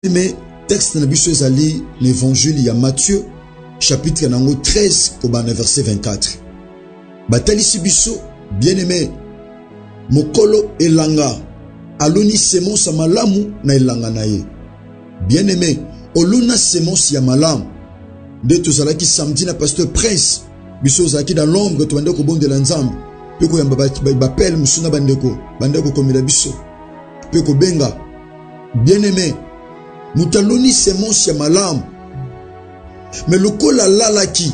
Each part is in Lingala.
Mais texte na biso ezali l'évangile ya Matthieu chapitre 13 au verset 24. Batalisi biso bien-aimé mokolo elanga aloni semence ya malamu na elanga na ye. Bien-aimé oluna semence ya malamu de tozalaki samedi na pasteur Prince biso ozalaki dans l'ombre to bande ko bondela nzambe pe ko yamba bapel musuna bandeko komela biso pe ko benga. Bien-aimé mutaloni semence ya malamu mais lokola lalaki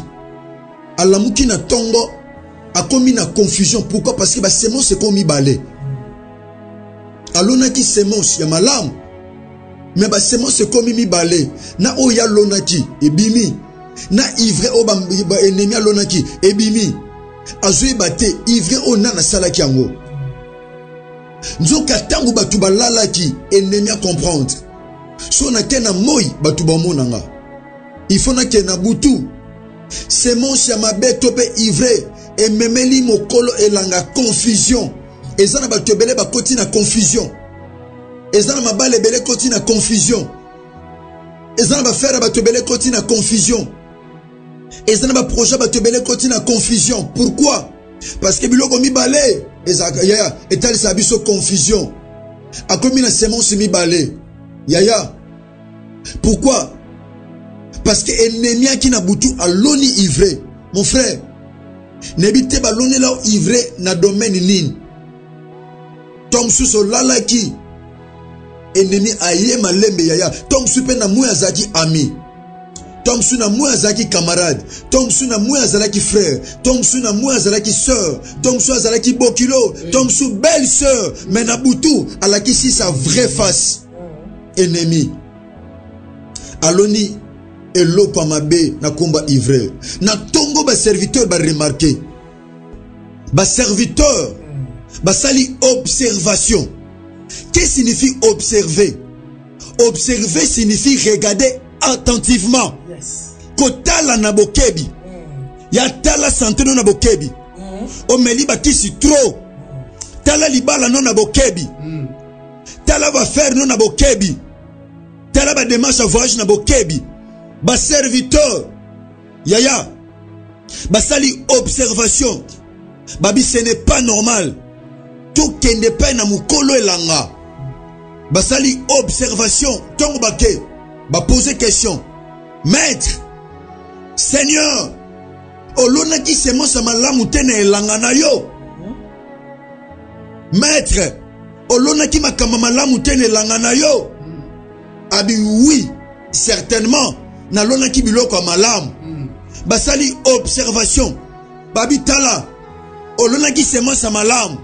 alamuki na tongo akomi na confusion. Pourquoi? Parce que ba semence est komi balé alonaki semence ya malamu mais ba semence est komi mi balé na oya lonaki ebimi na ivre o ba ennemi alonaki ebimi azui bate ivre o na salaki yango nzoka tangu batu balalaki ennemi a comprendre. So na kena moi batu bamonanga il faut na kena butu semence ya mabeto pe ivre et memeli mokolo elanga confusion ezana batu ebele bakoti na confusion ezana mabale ebele koti na confusion ezana bafere batu ebele koti na confusion ezana ba projet batu ebele koti na confusion. Pourquoi? Parce que biloko mibale ezaka yaya etali sa biso confusion akomi na semence mibale yaya. Pourquoi? Parce que ennemi qui na butu aloni ivre. Mon frère, nebite baloni la ivre na domaine nini. Tom suso lalaki ennemi aye malembe yaya. Tom supe na mouya zaki ami. Tom su na mouya zaki camarade. Tom su na mouya zaki frère. Tom su na mouya zaki sœur. Tom su zaki bokilo. Tom su belle sœur. Mais na butu alaki si sa vraie face. Ennemi aloni eloko mabe na komba ivre na tongo ba serviteur ba remarquer ba serviteur ba sali observation. Qu'est-ce signifie observer? Observer signifie regarder attentivement. Kotala na bokebi ya tala santeno na bokebi o meli ba kisi trop tala libala no na bokebi tala ba faire no na bokebi tala ba démarche à voyage na bokebi ba serviteur yaya basali observation babi ce n'est pas normal tout kende pa na mukolo elanga basali observation tongo bake ba poser question. Maître Seigneur olona ki semence malamu tene elanga na yo. Maître olona ki makamba malamu tene elanga na yo. Abi oui certainement na lona ki biloko malamu basali observation babi tala olona ki semence malamu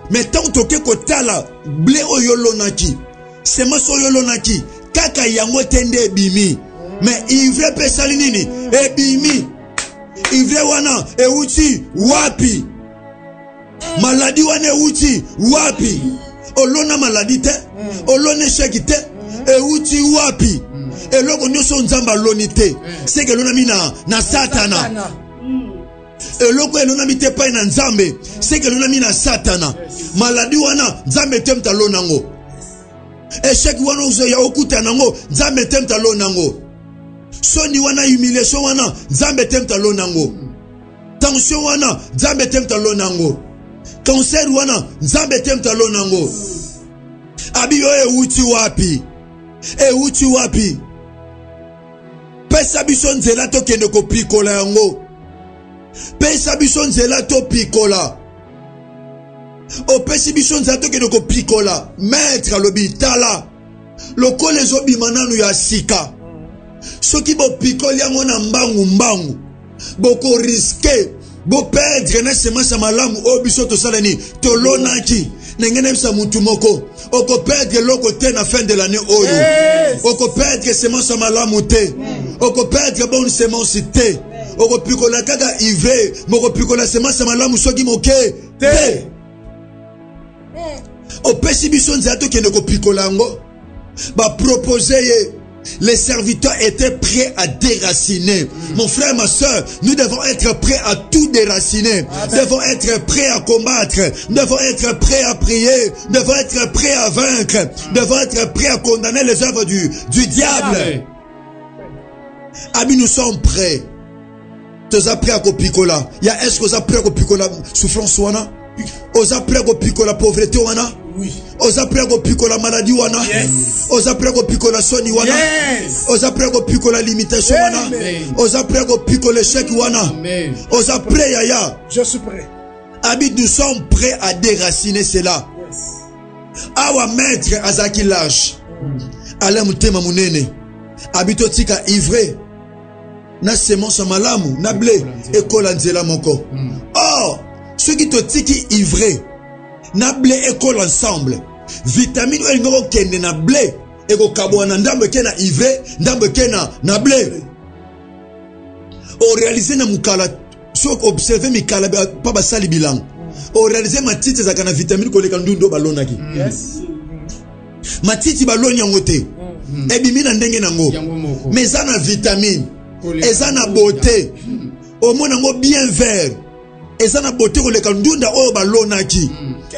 mais tant toke ko tala blé oyo lonaki semence oyo lonaki kaka yango tende ebimi mais ivre pe sali nini ebimi ivre wana euti wapi maladie wana euti wapi olona maladie te olona échec te euti wapi eloko nyonso nzamba loni te c'est que lona mina na satana eloko elona mite pa na nzambe c'est que lona mina satana maladie wana nzambe te mtalona ngo échec wana uzo ya okuta nango nzambe te mtalona ngo soni wana humiliation wana nzambe te mtalona ngo tension wana nzambe te mtalona ngo cancer wana nzambe te mtalona ngo abi yo euti wapi euti wapi pesa biso nzela to kende ko pikola yango pesa biso nzela to pikola o pesi biso nzela to kende ko pikola. Maître alobi tala lokole zobi mananu ya sika soki bo pikoli yango na mbangu boko risquer bo perdre na semence malamu o biso to salani to lonaki nengene bisa mutu moko oko perdre loko te na fin de l'année oyo oko perdre semence malamu te oko perdre bonne semence te oko pikola kaka ivre moko pikola semence malamu soki moke te o pesi biso nzato kende ko pikola ngo ba proposer ye Les serviteurs étaient prêts à déraciner. Mon frère, ma soeur, nous devons être prêts à tout déraciner. Nous devons être prêts à combattre. Nous devons être prêts à prier. Nous devons être prêts à vaincre. Nous devons être prêts à condamner les œuvres du diable. Abi, nous sommes prêts. Tu es prêt à copicola. Est-ce que tu es prêt à copicola souffrance wana? Oza prêt à copicola pauvreté wana? Oui. Oza prêt à picola maladie wana. Yes. Oza prêt à picola soni wana. Yes. Oza prêt à picola limitation wana. Oza prêt à picola échec wana. Amen. Oza prêt yaya. Je suis prêt. Habit, nous sommes prêts à déraciner cela. Yes. Awa maître azaki lâche. Ale mutema munene. Habito tika ivre. Na semence malamu, na blé ekola nzela moko. Or, ceux qui te tiki ivre. Na blé école ensemble. Vitamine ou ngoko kende na blé. Eko kabwana ndambe ke na ivre, ndambe ke na blé. O réaliser na mukala, so observer mikala pa basali bilang. O réaliser matiti za kana vitamine ko leka ndundo balonaki. Yes. Matiti baloni yangote. Ebimi na ndenge nango. Mais ça na vitamine. Et ça na beauté. Au moins nango bien vert. Et ça na beauté ko leka ndunda o balonaki.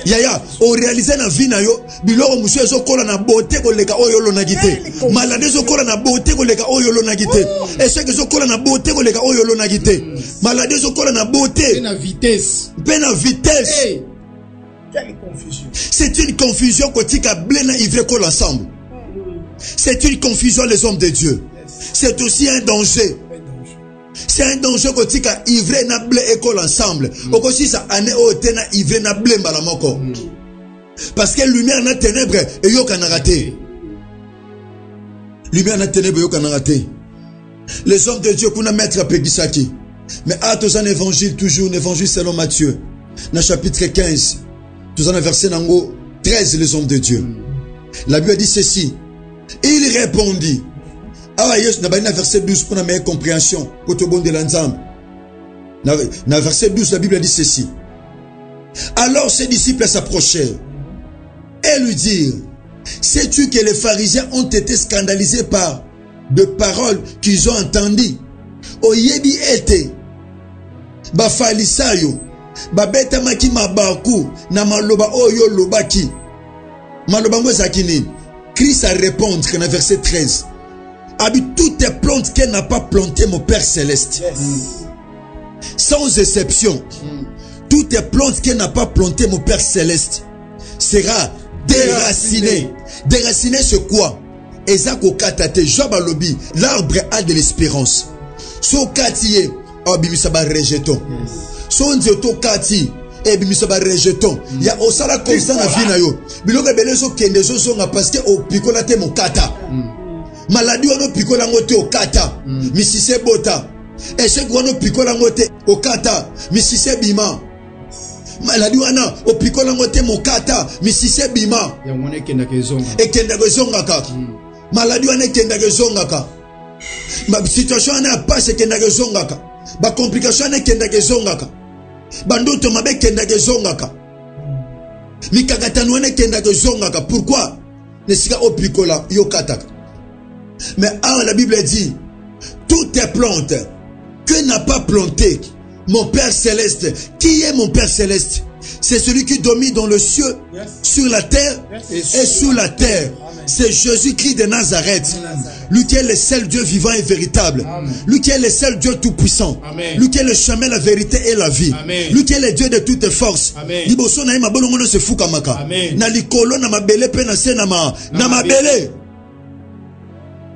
Yaya, o réaliser na vie na yo, biloko musu ezo kola na beauté ko leka oyo lo na gite. Malade ezo kola na beauté ko leka oyo lo na gite. Et ceux qui ezo kola na beauté ko leka oyo lo na gite. Malade ezo kola na beauté. Et na vitesse. Ben na vitesse. Hey. Quelle confusion. C'est une confusion kotika blé na ivre kola ensemble. C'est une confusion les hommes de Dieu. C'est aussi un danger. C'est un danger kotika ivre na blé école ensemble. Okosi sa année o tena ivre na blé malamoko. Parce que lumière na ténèbres et yo kana raté. Lumière na ténèbres yo kana raté. Les hommes de Dieu kuna maître Pegisaki. Mais à tous un évangile toujours un évangile selon Matthieu. Dans chapitre 15, tous un verset nango 13 les hommes de Dieu. La Bible dit ceci. Il répondit. Ah, yes, na verset 12 pour la meilleure compréhension. Pour tout bon de l'ensemble. Dans verset 12, la Bible dit ceci. Alors ses disciples s'approchèrent et lui dirent, sais-tu que les pharisiens ont été scandalisés par de paroles qu'ils ont entendues? Oyebi ete, ba falisayo, ba beta maki mabaku, na maloba oyo lobaki. Maloba ngo zakini. Christ a répondu dans verset 13. Abi toutes les plantes qu'elle n'a pas plantées mon Père Céleste. Yes. Sans exception. Toutes les plantes qu'elle n'a pas plantées mon Père Céleste sera déraciné. Déraciné c'est quoi? Ezako katate Job alobi, l'arbre a de l'espérance. So katiye, abimisa ba rejeton. So nzeto kati, ebimisa ba rejeton. Ya osala constant na vie na yo. Biloko bele so kende so songa parce que o pikola te mon kata. Maladie wana pikola ngote o kata. Misise bota. Échec wana pikola ngote o kata. Misise bima. Maladie wana o pikola ngote mo kata. Misise bima. Ya mwana kenda kezonga. Ekenda kezonga ka. Maladie wana kenda kezonga ka. Ma situation wana passe kenda kezonga ka. Ba complication wana kenda kezonga ka. Bandoto mabe kenda kezonga ka. Mikakatano wana kenda kezonga ka. Pourquoi? Nesika o pikola yo kata. Mais la Bible dit, toutes les plantes que n'a pas plantées mon Père Céleste. Qui est mon Père Céleste? C'est celui qui domine dans le ciel, yes, sur la terre, yes, et sous la terre. C'est Jésus-Christ de Nazareth. Lui qui est le seul Dieu vivant et véritable. Amen. Lui qui est le seul Dieu tout-puissant. Lui qui est le chemin, la vérité et la vie. Amen. Lui qui est le Dieu de toutes forces. Liboso na ima bolongono se fukamaka. Na likolo na mabele pe na se na mabele.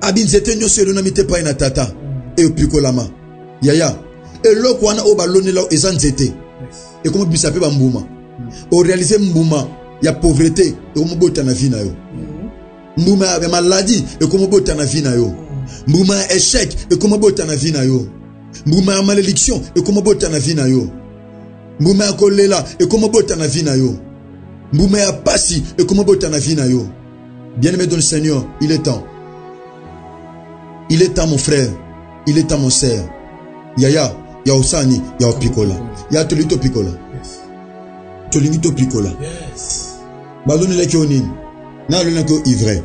Abinzete nyo selo na mite pa ina tata. E opikolama. Yaya. E loko wana o baloni la ezanzete. Et comment bisa pe ba mbuma. O réaliser mbuma ya pauvreté et comment bota na vie na yo. Mbuma ya maladie et comment bota na vie na yo. Mbuma ya échec et comment bota na vie na yo. Mbuma ya malédiction et comment bota na vie na yo. Mbuma ya kolela et comment bota na vie na yo. Mbuma ya pasi et comment bota na vie na yo. Bien-aimé dans le Seigneur, il est temps. Il est temps mon frère, il est temps mon sœur. Yaya, ya osani, ya opikola. Ya tolito pikola. Tolito pikola. Yes. Baloni leki onini. Na lona ko ivre.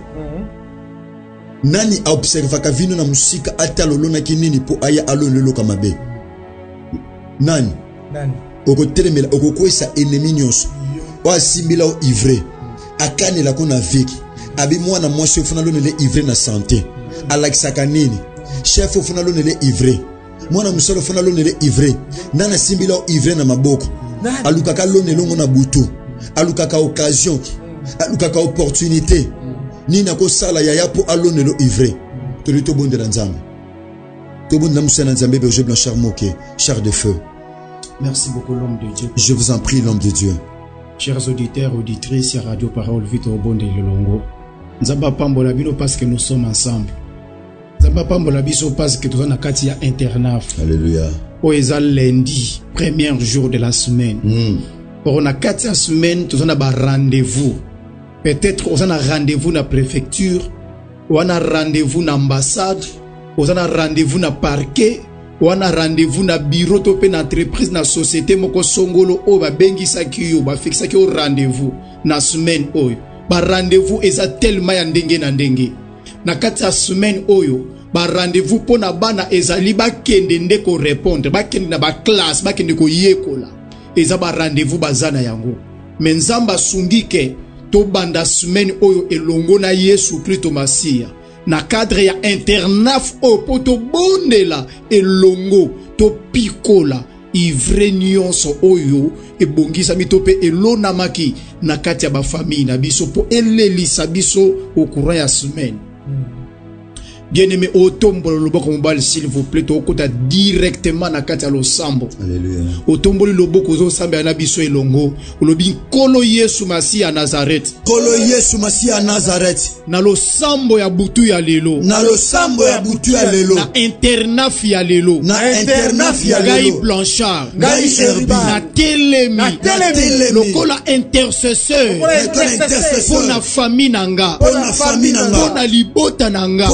Nani a observa ka vino na musika ata lolona kinini po aya alo lelo kamabe. Nani? Oko telemela oko kwesa ennemi nyonso. O asimbila o ivre. Akane la kona veki. Abi mwana mwasi ofuna lonele ivre na santé. Alakisaka nini? Chef ofuna lonele ivre. Mwana musolo ofuna lonele ivre. Nana simbila o ivre na maboko. Alukaka lonele ngo na butu. Alukaka occasion. Alukaka opportunité. Nina ko sala yaya po alonelo ivre. Tolito bonde la nzambe. To bonde na musana nzambe Berger Blanchard Moké, char de feu. Merci beaucoup l'homme de Dieu. Je vous en prie l'homme de Dieu. Chers auditeurs, auditrices, à Radio Parole Vito Bonde Lolongo. Nzamba pambola bino parce que nous sommes ensemble. Nzamba pambola biso parce que nous sommes à internaf. Alléluia. Oeza lundi, premier jour de la semaine. On a 4 semaines, nous avons un rendez-vous. Peut-être on a un rendez-vous dans la préfecture, on a un rendez-vous dans l'ambassade, on a un rendez-vous dans le parquet, on a un rendez-vous dans le bureau, dans l'entreprise, dans la société, moko songolo, on va bengi sakiyo, on va fixer au rendez-vous dans la semaine. Le rendez-vous est tellement ndenge na ndenge. Na 4 semaines, ba rendez-vous pour na bana ezali ba kende ndeko répondre, ba kende na ba classe, ba kende ko yekola. Eza ba rendez-vous bazana yango. Menzamba sundike to banda semaine oyo elongo na Yesu Kristo Masia. Na cadre ya internaf o poto bondela elongo to pikola ivre nyonso oyo ebongisa mitope elona maki na kati ya ba famille na biso po elelisa biso au courant ya semaine. Bien-aimé, au tombo le loboko mobile, s'il vous plaît, au côté directement na kati ya losambo. Alléluia. Au tombo le loboko zo sambe anabiso elongo. O lobi kolo Yesu Masi à Nazareth. Kolo Yesu Masi à Nazareth. Na losambo ya butu ya lelo. Na losambo ya butu ya lelo. Na internaf ya lelo. Na internaf ya lelo. Gai Blanchard. Gai Herbi. Na telemi. Na telemi. Lokola intercesseur. Pour na famille nanga. Pour na famille nanga. Pour na libota nanga.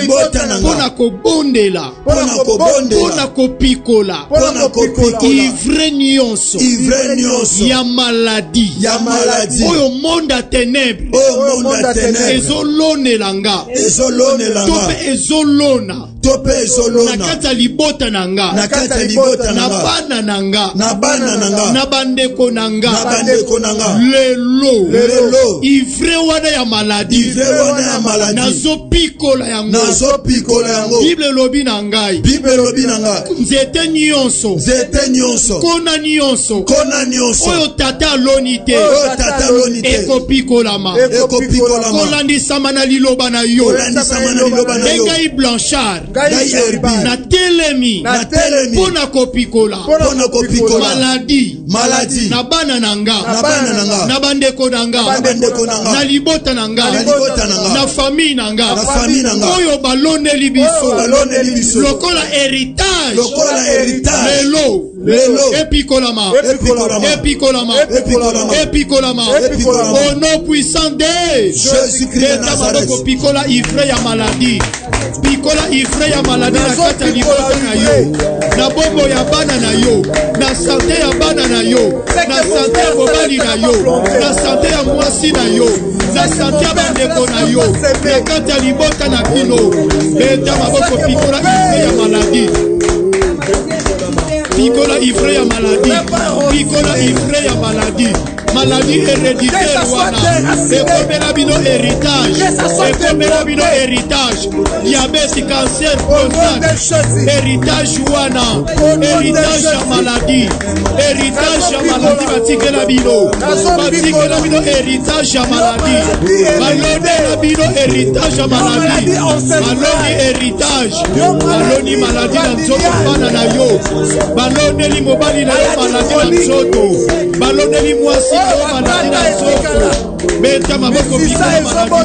Pona ko bondela, pona ko pikola, ivre nyonso, ya maladie, oyo monda ténèbre, ezolone langa, tope ezolona, na kata libota nanga, na bana nanga, na bandeko nanga, lelo, ivre wana ya maladie, nazo pikola yango. Bible lobi na ngai. Nzete nyonso. Kona nyonso. Oyo tata lonite. Eko pikolama. Kolandisama na liloba na yo. Gai Blanchard. Na telemi. Pona kopikola. Maladie. Na bana nanga. Na bandeko nanga. Na libota nanga. Na famille nanga. Oyo balone libiso lokola héritage lelo epikolama au nom puissant de Jésus-Christ. Pikola ivre ya maladie, pikola ivre ya maladie na kati ya libota na yo, na bombo ya bana na yo, na santé ya bana na yo, na santé ya mobali na yo, na santé ya mwasi na yo, na santé ya bandeko na yo, na kati ya libota na bino. Beta maboko pikola ivre ya maladie. Pikola ivre ya maladie. Pikola ivre ya maladie. Maladie héréditaire wana. Ekomela bino héritage. Ekomela bino héritage. Diabète, cancer, prostate. Héritage wana. Héritage ya maladie. Héritage ya maladie batikela bino. Batikela bino héritage ya maladie. Balonela bino héritage ya maladie. Baloni héritage. Baloni maladie na nzoto bana na yo. Baloneli mobali na yo maladie na nzoto. Baloneli mwasi maladie na nzoto. Beta maboko pikola maladie.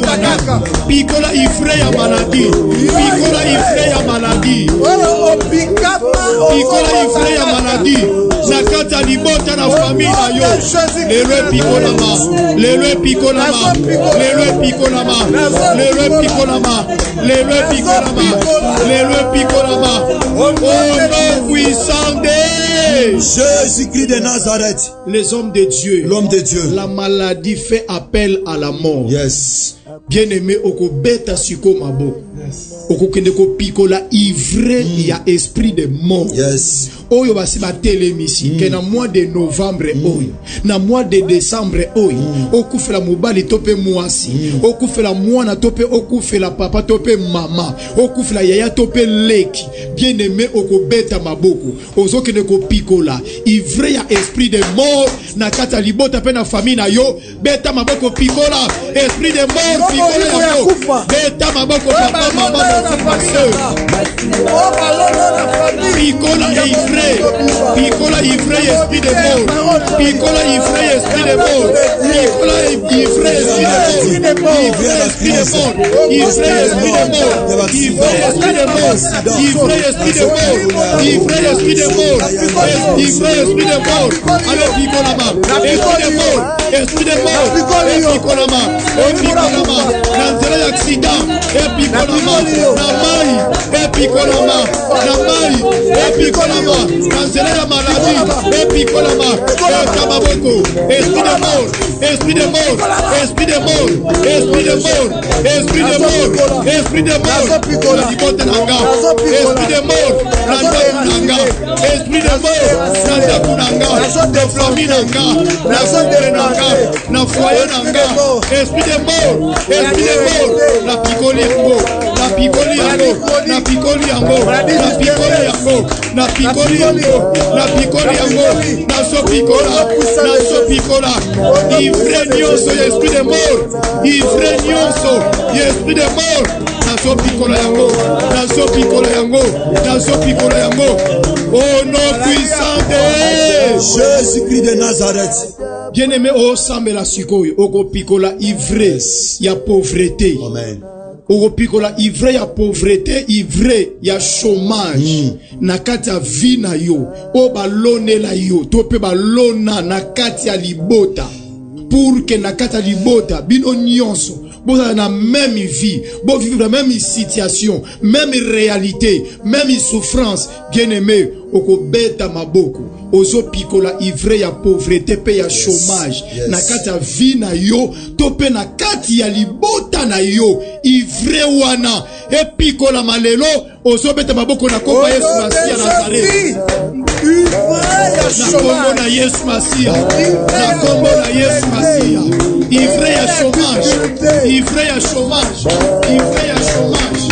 Pikola ivre ya maladie. Pikola ivre ya maladie. Pikola ivre ya maladie. Nakata libota na famille na yo. Lelo pikolama. Lelo pikolama. Lelo pikolama. Lelo pikolama. Lelo pikolama. Lelo pikolama. Au nom puissant de Jésus-Christ de Nazareth. Les hommes de Dieu. L'homme de Dieu. La maladie fait appel à la mort. Yes. bien aimé okobeta siko maboko. Okokende ko pikola ivre ya esprit de mort. Yes. Oyo basi ba telemisi ke na mois de novembre oyo, na mois de décembre oyo, okufela mobali tope mwasi, okufela mwana tope okufela papa tope mama, okufela yaya tope leki. Bien aimé okobeta maboko, ozokende ko pikola ivre ya esprit de mort na kata libota pe na famille na yo, beta maboko pikola esprit de mort pikola yo. Beta maboko papa mama ma soeur. Pikola ivre, pikola ivre esprit de mort, pikola ivre esprit de mort, pikola ivre esprit de mort, ivre esprit de mort, ivre esprit de mort, ivre esprit de mort, ivre esprit de mort, ivre esprit de mort, ivre esprit de mort. Allez pikola ma, esprit de mort, esprit de mort, pikola ma, pikola ma, dans un accident, pikola ma, na mai, pikola ma, na mai, pikola ma, dans la maladie, pikola ma, kamaboko, esprit de mort, esprit de mort, esprit de mort, esprit de mort, esprit de mort, esprit de mort, la libote nanga, esprit de mort, nanda kunanga, esprit de mort, nanda kunanga, de flammi nanga, na sombre nanga, na foyer nanga, esprit de mort, la picoli yango, la picoli yango, la picoli yango, la picoli yango, la picoli yango, la picoli yango, na so picola, ivre nyonso, esprit de mort, ivre nyonso, esprit de mort, na so picola yango, na so picola yango, na so picola yango, au nom puissant de Jésus-Christ de Nazareth. Bien-aimé, oh sambela sikoyo, oko pikola ivre ya pauvreté. Amen. Oko pikola ivre ya pauvreté, ivre ya chômage. Na kati ya vie na yo, o balone la yo, tope balona na kati ya libota. Pour que na kati ya libota, bino nyonso, vous avez la même vie, vous vivez la même situation, même réalité, même souffrance. Bien-aimé, oko beta maboko, ozo pikola ivre ya pauvreté pe ya chômage. Yes. Na kati ya vie na yo, tope na kati ya libota na yo, ivre wana, e pikola malelo, ozo beta maboko na komba Yesu Masia Nazareth. Na kombo na Yesu Masia, na kombo na Yesu Masia, ivre ya chômage, ivre ya chômage, ivre ya chômage,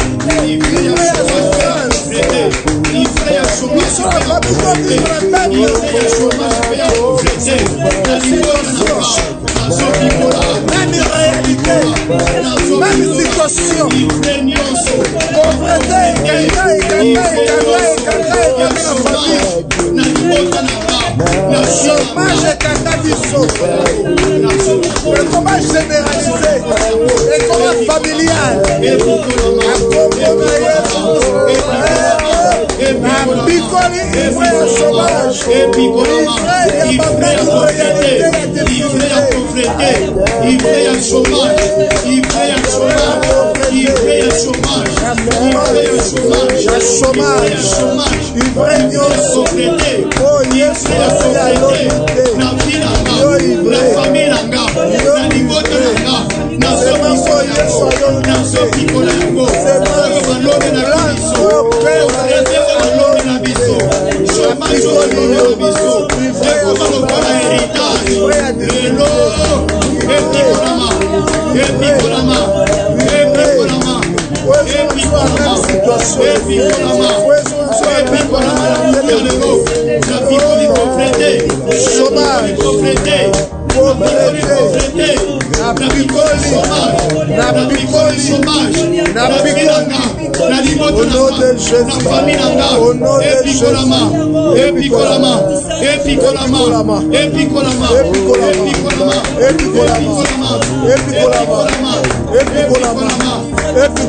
ivre ya chômage, ivre ya chômage, même situation, le chômage est le chômage généralisé, le chômage familial,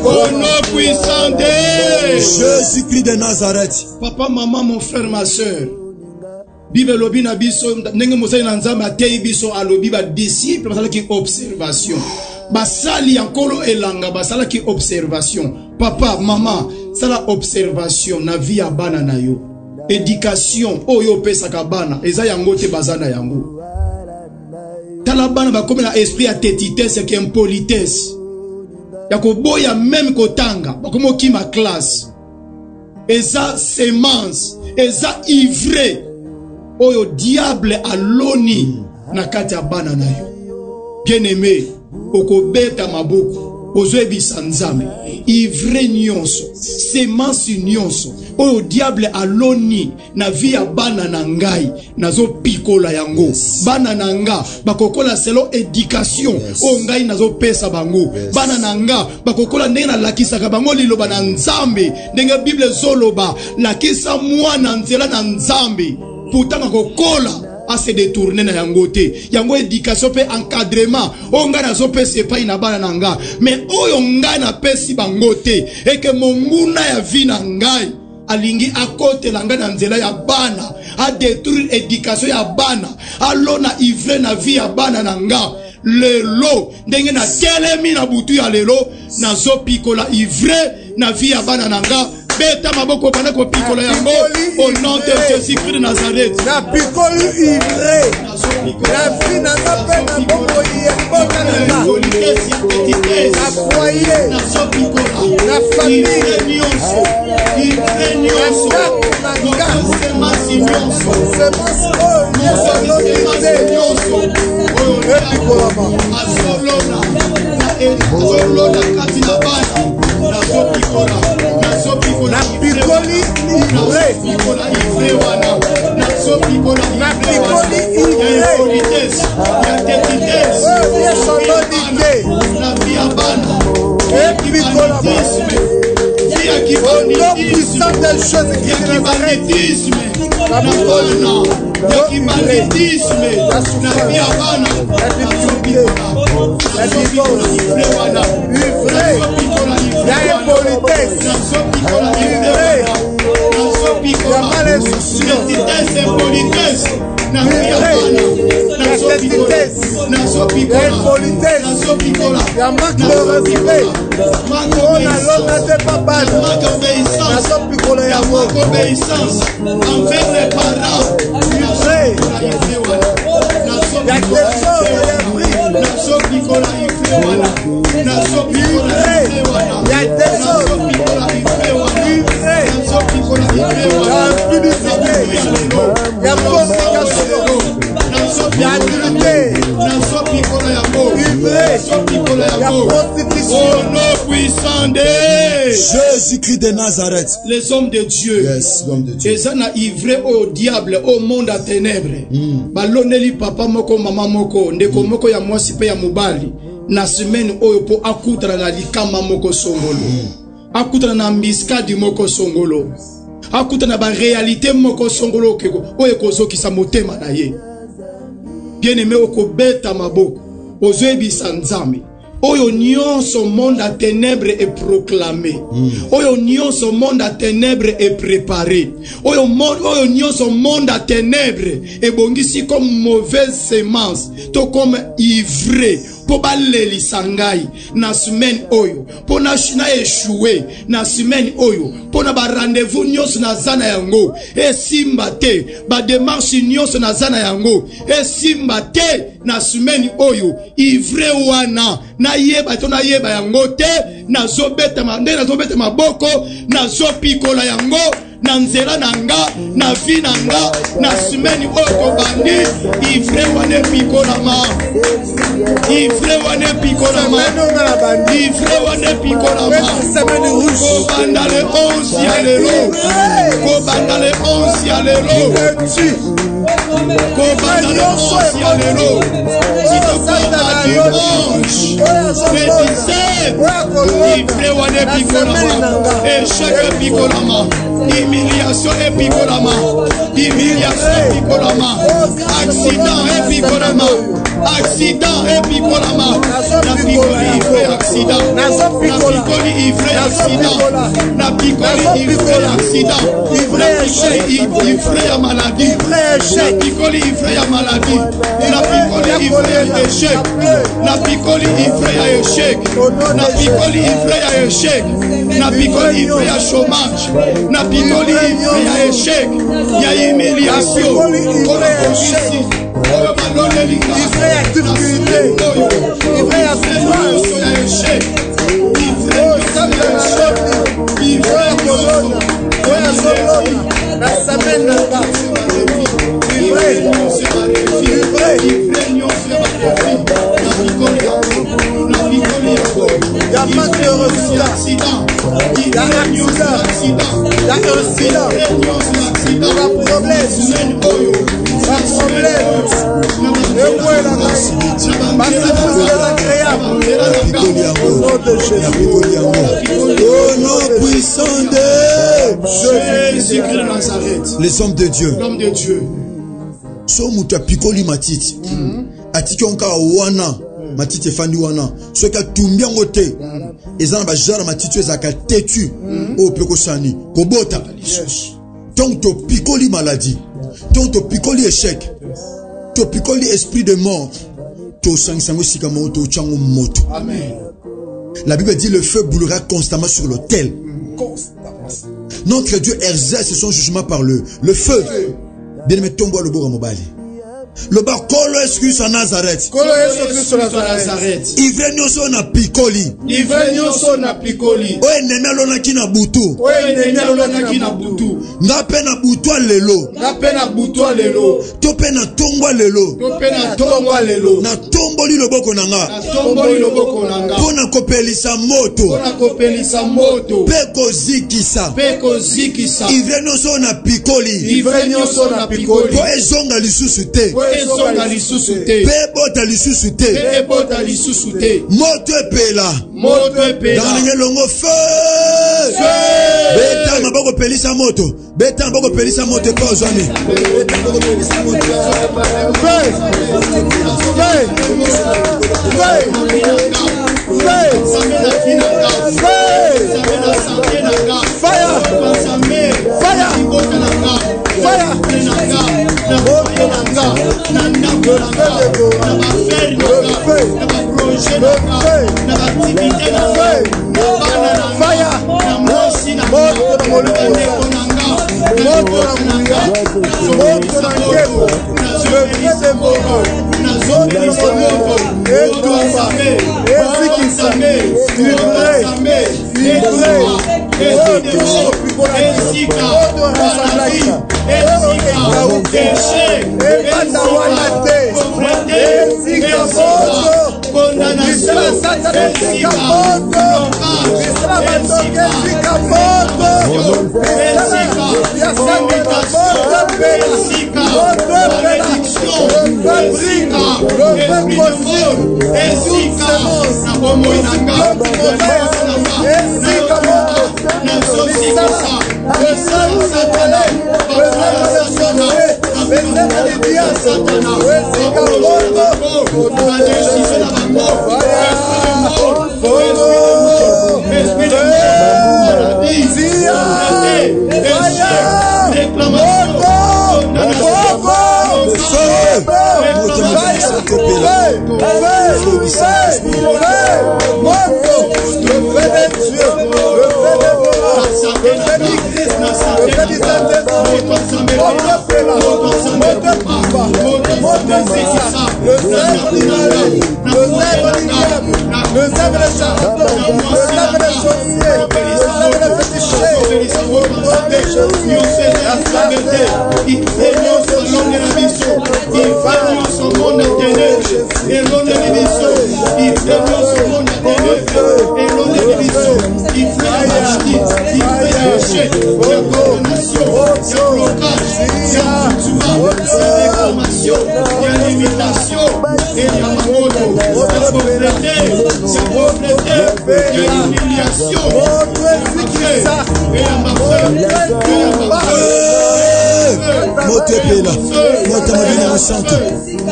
au nom puissant de Jésus-Christ de Nazareth. Papa, maman, mon frère, ma soeur. Bible lobi na biso ndenge mosali na nzambe atei biso alobi ba disciple basala ki observation. Basali yankolo elanga basala ki observation. Papa, maman, sala observation na vie ya bana na yo. Éducation oyo pesaka bana eza yango te bazana yango. Tala bana ba comme na esprit ya tétitesse ki impolitesse. ya koboya même kotanga bakomo ki ma classe eza semence eza ivre oyo diable aloni na kati ya bana na yo bien aimé okobeta maboko ozoebisa nzambe ivre nyonso semence nyonso oyo diable aloni na vie ya bana na ngai nazo pikola yango bana na nga bakokola selo éducation o ngai nazo pesa bango bana na nga bakokola ndenge na lakisaka bango liloba na nzambe ndenge bible zoloba lakisa mwana nzela na nzambe pourtant kokola à se détourner na yango te yango éducation pe encadrement o nga nazo pesa epai na bana na nga mais oyo nga na pesi bango te et que monguna ya vie na ngai alingi akote langa na nzela ya bana a détruire éducation ya bana alona ivre na vie ya bana na nga lelo ndenge na telemi na butu ya lelo nazo pikola ivre na vie ya bana na nga beta maboko bana ko pikola yango au nom de Jésus-Christ de Nazareth na pikoli ivre la vie na pe na boko yemboka na nga na foyer na famille ivre nyonso na nga semence na pikoli ivre puissant des choses qui obéissance envers les parents. Jésus-Christ de Nazareth. Les hommes de Dieu. Yes, l'homme de Dieu. Ils sont ivrés au diable, au monde à ténèbres. Baloneli papa moko, maman moko, ndeko moko ya mwasi pe ya mobali. Na semaine oyo po akutana na likama moko songolo. Akutana na mbiskadi moko songolo. Akutana ba réalité moko songolo keko. Oyo kozokisa motema na ye. Bien aimé okobeta maboko. Ozoebisa nzambe. Oyo nyonso monde à ténèbres est proclamé. Oyo nyonso monde à ténèbres est préparé. Oyo nyonso monde à ténèbres est bongisi comme mauvaise semence, to comme ivre. Po baleli sangai na semaine oyo po na échoué na semaine oyo po na ba rendez-vous nyonso na zana yango esimba te ba démarche nyonso na zana yango esimba te na semaine oyo ivre wana na yeba to na yeba yango te na zobeta maboko na zopikola yango na nzela na nga na vie na nga na semaine oyo bandi ivre wana pikolama ivre wana pikolama ivre wana pikolama kobanda le 11 ya lelo kobanda le 11 ya lelo kobanda le 11 ya lelo sitokoma dimanche le 17 ivre wana pikolama échec pikolama humiliation et picolama, humiliation et picolama, accident et picolama, accident et picolama, la picoli ivre accident, la picoli ivre accident, la picoli ivre accident, ivre ya maladie, la picoli ivre ya maladie, la picoli ivre ya échec, la picoli ivre ya échec, la picoli ivre ya échec, la picoli ivre ya chômage, la picoli ivre ya échec, ya humiliation, ivre ya difficulté, ivre ya échec. Les hommes de Dieu. So muta pikoli matiti. Atiki onka wana. Matiti fandi wana. So ka tumbia ngote. Ezana ba jara matiti ezaka tetu. O peko sani. Kobota. Donc to pikoli maladie. Donc to pikoli échec. To pikoli esprit de mort. To sangisango sikamo to chango moto. Amen. La Bible dit le feu brûlera constamment sur l'autel. Notre Dieu exerce son jugement par le feu. Bien-aimé, tombe le beau mobile. Le bas Kolo Christ à Nazareth. Ivre so na pikoli. O enemi alona ki na butu. Nga pe na butu lelo. To pe na tongwa lelo. Na tomboli loboko nanga. Pona kopelisa moto. Pe kozikisa. Ivre so na pikoli. Po ezonga lisusu te. Bebota lisusu te. Moto epela. Dans longo feu. Beta maboko pelisa moto. Beta maboko pelisa moto pa ozani.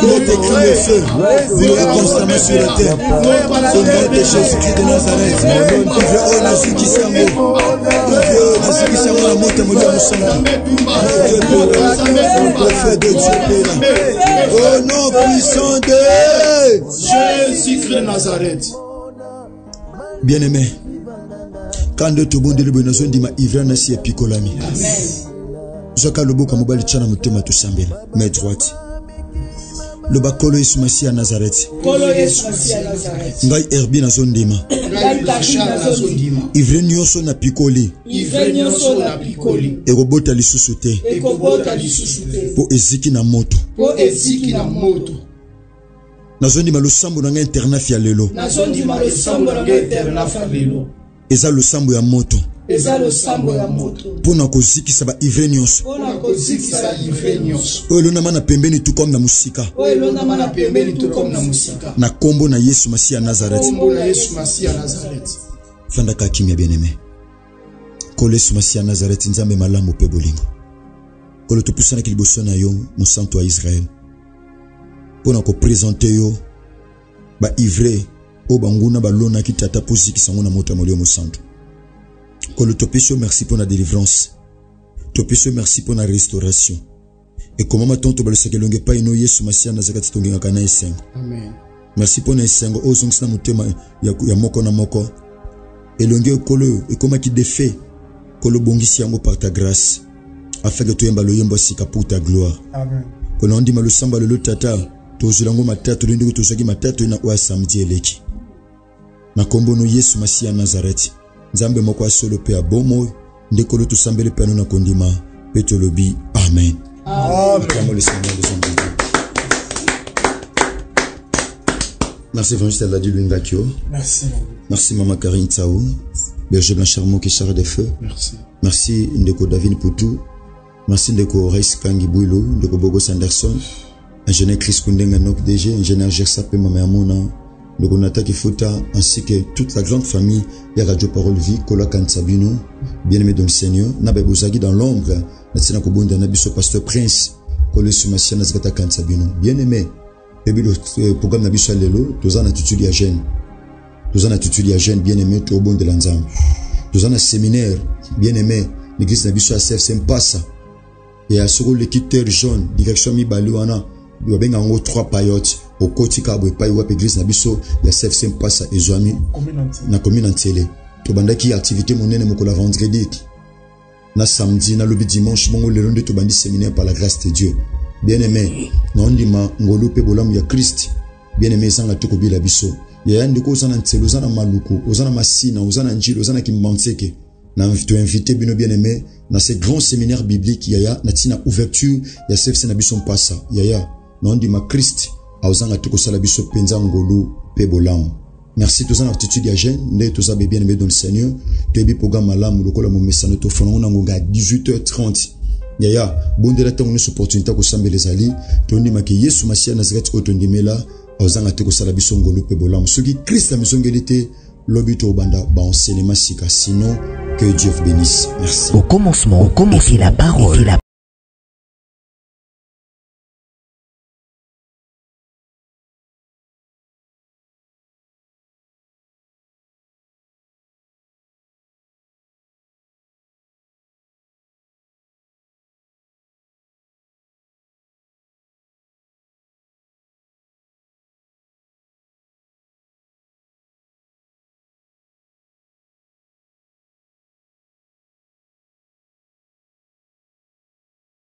Il est écrit le feu, brûlera constamment sur la terre. Au nom de Jésus-Christ de Nazareth, oh Nazi qui s'en va, oh Nazi qui s'en va, la monte à mon le feu de Dieu, au nom puissant de Jésus-Christ de Nazareth. Bien-aimé, quand de tout bon de l'ébonation dit ma ivra nasi epikolami. Zoka lobo kamobali tchana mutema to sambela, main droite. le bakolo Yesu Masi ya Nazareth. Ngai herbi na zondima. Ivre nyonso na pikoli. Ekobota lisusu te. Po eziki na moto. Nazondima lo sambo na ngai internat fia lelo. Eza lo sambo ya moto. Pona kozikisa ba ivre nyonso. Oyo na mana pembeni tu comme na musika. Na kombo na Yesu Masi ya Nazareth. Fanda ka kimia bien-aimé. Kolo Yesu Masi ya Nazareth nzambe malamu pe bolingo. Kolo to pusana ki liboso na yo mon santo wa Israël. Pona ko présenter yo ba ivre o banguna balona ki tata poziki sango na moto molio mo santo. Kolo to peso merci pour la délivrance. To peso merci pour la restauration. Et comment ma-t-on te balisa kelonge pa ino Yesu Masi ya Nazareth tongenga kana esengo. Amen. Merci pour na esengo o zongisa mutema ya moko na moko. Elonge kolo et comment qui défait kolo bongisi yango par ta grâce afin que tu yemba lo yemba sika pour ta gloire. Amen. Kolo ndi malo samba lo tata to zulango matatu lo ndiko to soki matatu na wa samedi eleki. Na kombo no Yesu Masi ya Nazareth. Nzambe moko asolo pe abomo ndekolo to sambele pe na kondima petolobi amen. Amen. Merci Évangéliste Aladi Lungakio. Merci. Merci Maman Karine Tsaou. Berger Blanchard qui sort des feux. Merci. Merci Ndeko David Poutou. Merci Ndeko Reis Kangi Bouilo, Ndeko Bogos Anderson. Ingénieur Chris Kundenga Nok DG, ingénieur Gersape Mama Amona, Ndeko Nata Kifuta, ainsi que toute la grande famille de Radio Parole Vie, Kola Kansabino, bien-aimé dans le Seigneur, Nabe Bozagi dans l'ombre, Natina Kobunda Nabiso Pasteur Prince, Kole Sumasia Nazgata Kansabino, bien-aimé. Et puis le programme Nabiso Lelo, tous en attitude à jeune. Tous en attitude à jeune, bien-aimé, tout au bon de l'ensemble. Tous en séminaire, bien-aimé, l'église Nabiso ACF Sempasa. Et à ce rôle l'équiteur jaune, direction Mibalouana, il y a bien en haut 3 paillotes, au côté cabo et paille wap église Nabiso, il y a CF Sempasa et Zoami, na commune en télé. Tout banda qui activité monnaie moko la vendredi. Na samedi, na lobby dimanche, mon le lundi tout bandi séminaire par la grâce de Dieu. Bien-aimé, non ndima ngolo pe bolamu ya Christ. Bien-aimé sanga toko bila biso. Ya ndiko osana ntselo osana maluko, osana masina, osana njilo, osana kimbanseke. Na invité invité bino bien-aimé dans ce grand séminaire biblique yaya na tina ouverture ya CFC na biso mpasa. Yaya non ndima Christ a osanga toko sala biso penza ngolo pe bolamu. Merci tous en attitude ya jeune, né tous abe bien-aimé dans le Seigneur. Tebi programme malamu lokola mo mesano to fonona ngonga 18h30. Yaya, bondela tango une opportunité ko sambe les ali, tondi maki Yesu Masi ya Nazareth otondimela, ozanga te ko sala biso ngolo pe bolam. Soki Christ a misongelité, lobito banda ba enseignement sika, sinon que Dieu vous bénisse. Merci. Au commencement, la parole.